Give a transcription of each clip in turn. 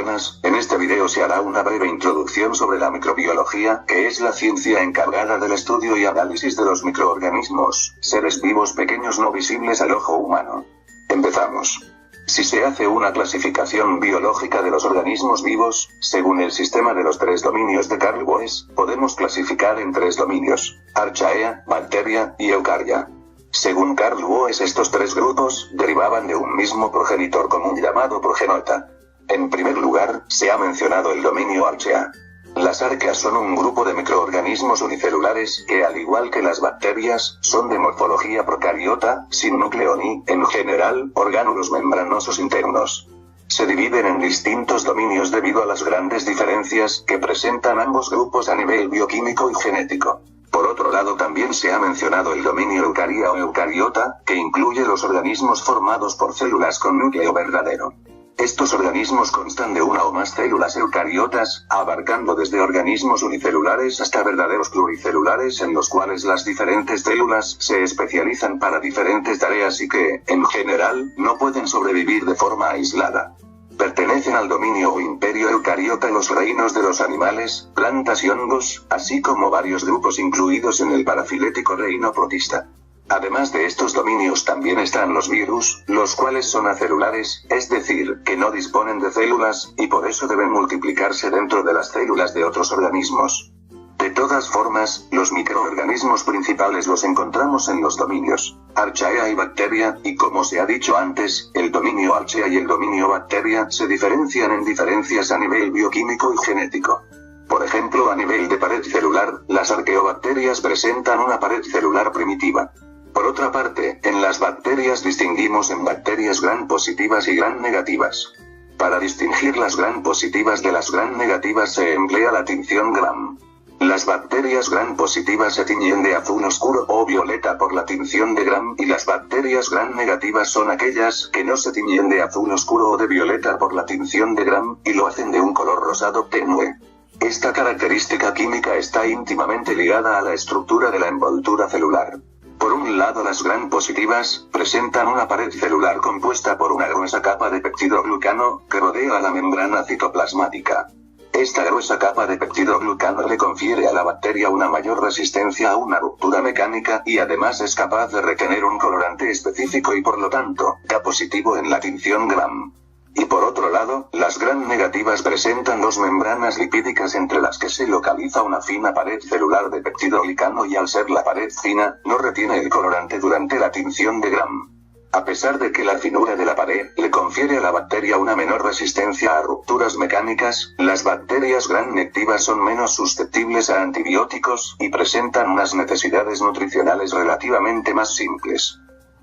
buenas, en este video se hará una breve introducción sobre la microbiología, que es la ciencia encargada del estudio y análisis de los microorganismos, seres vivos pequeños no visibles al ojo humano. Empezamos. Si se hace una clasificación biológica de los organismos vivos, según el sistema de los 3 dominios de Carl Woese, podemos clasificar en 3 dominios: Archaea, Bacteria y Eukarya. Según Carl Woese, estos 3 grupos derivaban de un mismo progenitor común llamado progenota. En primer lugar, se ha mencionado el dominio Archaea. Las arqueas son un grupo de microorganismos unicelulares que, al igual que las bacterias, son de morfología procariota, sin núcleo ni, en general, orgánulos membranosos internos. Se dividen en distintos dominios debido a las grandes diferencias que presentan ambos grupos a nivel bioquímico y genético. Por otro lado, también se ha mencionado el dominio eucaria o eucariota, que incluye los organismos formados por células con núcleo verdadero. Estos organismos constan de una o más células eucariotas, abarcando desde organismos unicelulares hasta verdaderos pluricelulares en los cuales las diferentes células se especializan para diferentes tareas y que, en general, no pueden sobrevivir de forma aislada. Pertenecen al dominio o imperio eucariota los reinos de los animales, plantas y hongos, así como varios grupos incluidos en el parafilético reino protista. Además de estos dominios también están los virus, los cuales son acelulares, es decir, que no disponen de células, y por eso deben multiplicarse dentro de las células de otros organismos. De todas formas, los microorganismos principales los encontramos en los dominios Archaea y Bacteria, y como se ha dicho antes, el dominio Archaea y el dominio Bacteria se diferencian en diferencias a nivel bioquímico y genético. Por ejemplo, a nivel de pared celular, las arqueobacterias presentan una pared celular primitiva. Por otra parte, en las bacterias distinguimos en bacterias gram positivas y gram negativas. Para distinguir las gram positivas de las gram negativas se emplea la tinción gram. Las bacterias gram positivas se tiñen de azul oscuro o violeta por la tinción de gram, y las bacterias gram negativas son aquellas que no se tiñen de azul oscuro o de violeta por la tinción de gram, y lo hacen de un color rosado tenue. Esta característica química está íntimamente ligada a la estructura de la envoltura celular. Por un lado, las gram positivas presentan una pared celular compuesta por una gruesa capa de peptidoglucano que rodea a la membrana citoplasmática. Esta gruesa capa de peptidoglucano le confiere a la bacteria una mayor resistencia a una ruptura mecánica y además es capaz de retener un colorante específico y por lo tanto, da positivo en la tinción gram. Y por otro lado, las gram negativas presentan 2 membranas lipídicas entre las que se localiza una fina pared celular de peptidoglucano y al ser la pared fina, no retiene el colorante durante la tinción de gram. A pesar de que la finura de la pared le confiere a la bacteria una menor resistencia a rupturas mecánicas, las bacterias gram negativas son menos susceptibles a antibióticos y presentan unas necesidades nutricionales relativamente más simples.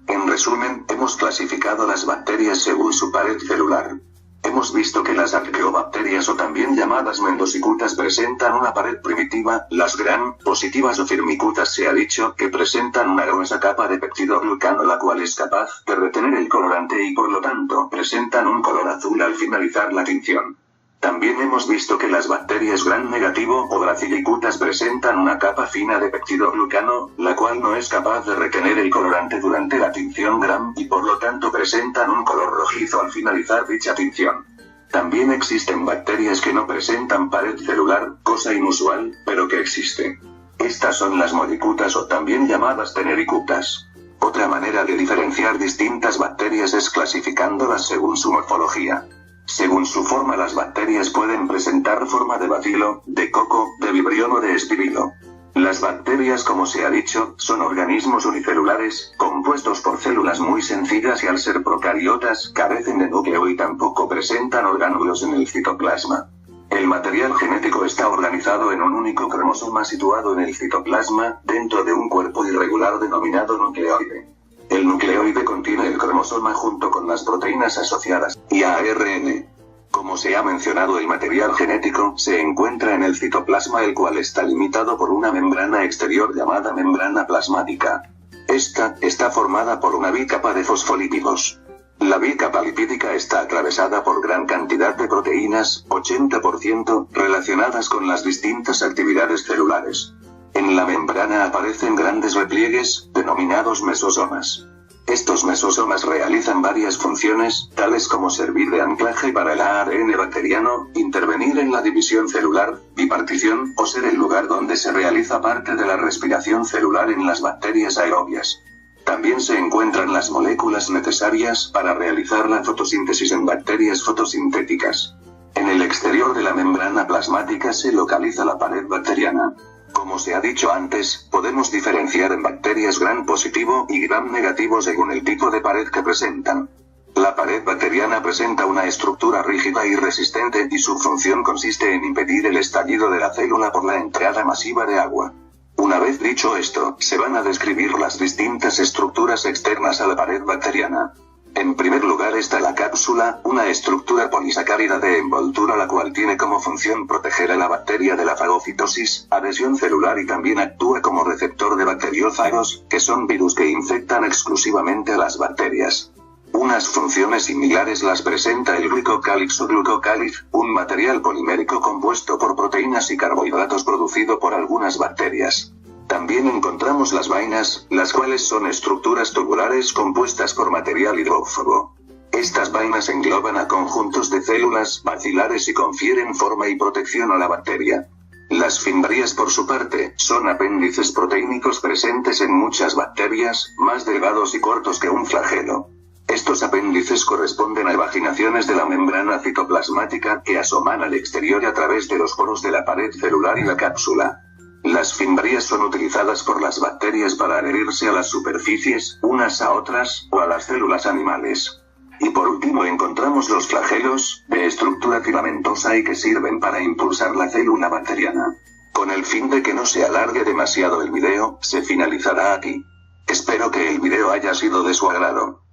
En resumen, hemos clasificado las bacterias según su pared celular. Hemos visto que las arqueobacterias o también llamadas mendosicutas presentan una pared primitiva, las gram positivas o firmicutas se ha dicho que presentan una gruesa capa de peptidoglucano la cual es capaz de retener el colorante y por lo tanto presentan un color azul al finalizar la tinción. También hemos visto que las bacterias gram negativo o brachylicutas presentan una capa fina de peptidoglucano, la cual no es capaz de retener el colorante durante la tinción gram y por lo tanto presentan un color rojizo al finalizar dicha tinción. También existen bacterias que no presentan pared celular, cosa inusual, pero que existe. Estas son las modicutas o también llamadas tenericutas. Otra manera de diferenciar distintas bacterias es clasificándolas según su morfología. Según su forma, las bacterias pueden presentar forma de bacilo, de coco, de vibrión o de espirilo. Las bacterias, como se ha dicho, son organismos unicelulares, compuestos por células muy sencillas y al ser procariotas, carecen de núcleo y tampoco presentan orgánulos en el citoplasma. El material genético está organizado en un único cromosoma situado en el citoplasma, dentro de un cuerpo irregular denominado nucleoide. El nucleoide contiene el cromosoma junto con las proteínas asociadas y ARN. Como se ha mencionado, el material genético se encuentra en el citoplasma, el cual está limitado por una membrana exterior llamada membrana plasmática. Esta está formada por una bicapa de fosfolípidos. La bicapa lipídica está atravesada por gran cantidad de proteínas, 80%, relacionadas con las distintas actividades celulares. En la membrana aparecen grandes repliegues, denominados mesosomas. Estos mesosomas realizan varias funciones, tales como servir de anclaje para el ARN bacteriano, intervenir en la división celular, bipartición, o ser el lugar donde se realiza parte de la respiración celular en las bacterias aerobias. También se encuentran las moléculas necesarias para realizar la fotosíntesis en bacterias fotosintéticas. En el exterior de la membrana plasmática se localiza la pared bacteriana. Como se ha dicho antes, podemos diferenciar en bacterias gram positivo y gram negativo según el tipo de pared que presentan. La pared bacteriana presenta una estructura rígida y resistente y su función consiste en impedir el estallido de la célula por la entrada masiva de agua. Una vez dicho esto, se van a describir las distintas estructuras externas a la pared bacteriana. En primer lugar está la cápsula, una estructura polisacárida de envoltura la cual tiene como función proteger a la bacteria de la fagocitosis, adhesión celular y también actúa como receptor de bacteriófagos, que son virus que infectan exclusivamente a las bacterias. Unas funciones similares las presenta el glicocálix o glucocálix, un material polimérico compuesto por proteínas y carbohidratos producido por algunas bacterias. También encontramos las vainas, las cuales son estructuras tubulares compuestas por material hidrófobo. Estas vainas engloban a conjuntos de células bacilares y confieren forma y protección a la bacteria. Las fimbrias, por su parte, son apéndices proteínicos presentes en muchas bacterias, más delgados y cortos que un flagelo. Estos apéndices corresponden a vaginaciones de la membrana citoplasmática que asoman al exterior a través de los poros de la pared celular y la cápsula. Las fimbrias son utilizadas por las bacterias para adherirse a las superficies, unas a otras, o a las células animales. Y por último encontramos los flagelos, de estructura filamentosa y que sirven para impulsar la célula bacteriana. Con el fin de que no se alargue demasiado el video, se finalizará aquí. Espero que el video haya sido de su agrado.